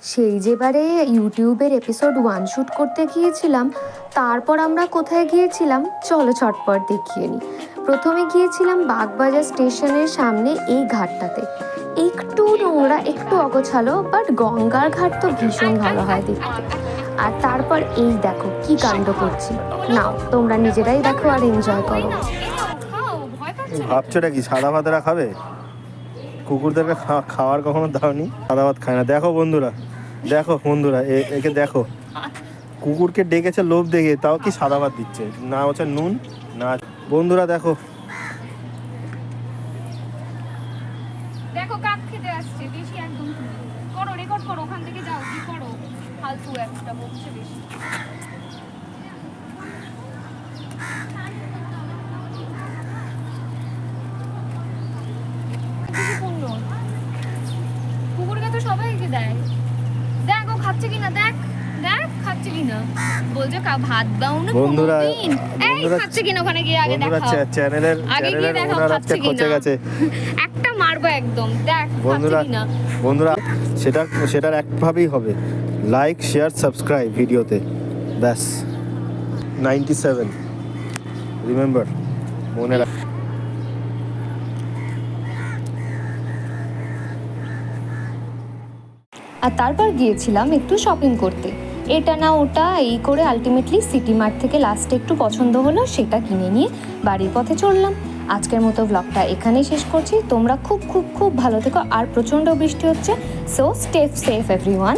সেই যেবারে ইউটিউবের episode 1 shoot করতে গিয়েছিলাম, তারপর আমরা কোথায় গিয়েছিলাম চলো চটপট দেখিয়ে নিই। প্রথমে গিয়েছিলাম বাগবাজার স্টেশনের সামনে এই ঘাটটাতে। একটু নোংরা, একটু অগোছালো, বাট গঙ্গার ঘাট তো ভীষণ ভালো হয় দেখতে। আর তারপর এই দেখো কি কাণ্ড করছি, নাও তোমরা নিজেরাই দেখো আর এনজয় করো। ভাবছোটা কি সাদা ভাতরা খাবে? কুকুরদেরকে খাওয়ার কখনো দাওনি? সাদা ভাত খায় না। দেখো বন্ধুরা, দেখো বন্ধুরা, একে দেখো, কুকুরকে ডেকেছে লোভ দেখে, তাও কি সাদা ভাত দিচ্ছে, না হচ্ছে নুন না। বন্ধুরা দেখো, দেখো কাক খেতে আসছে, বেশি একদম করো, রেকর্ড করো, ওখান থেকে যাও, কি করো ফালতু একটা বকছে বেশি। কুকুরকে তো সবাইকে দেয়, দেখ ও খাচ্ছে কিনা, দেখ দেখ খাচ্ছে কিনা, বলছে ভাত দাও না বন্ধুরা, এই খাচ্ছে কিনা ওখানে গিয়ে আগে দেখো, চ্যানেলের ওনার আজকে খচে গেছে, একটা মারবো একদম, দেখ বন্ধুরা। বন্ধুরা সেটার একভাবেই হবে, লাইক শেয়ার সাবস্ক্রাইব ভিডিওতে, ব্যাস। 97 রিমেম্বার, মনে রাখ। আর তারপর গিয়েছিলাম একটু শপিং করতে, এটা না ওটা এই করে আলটিমেটলি সিটি মার্ট থেকে লাস্টে একটু পছন্দ হলো, সেটা কিনে নিয়ে বাড়ির পথে চললাম। আজকের মতো ব্লগটা এখানেই শেষ করছি। তোমরা খুব খুব খুব ভালো থেকো, আর প্রচণ্ড বৃষ্টি হচ্ছে, সো স্টে সেফ এভরিওয়ান।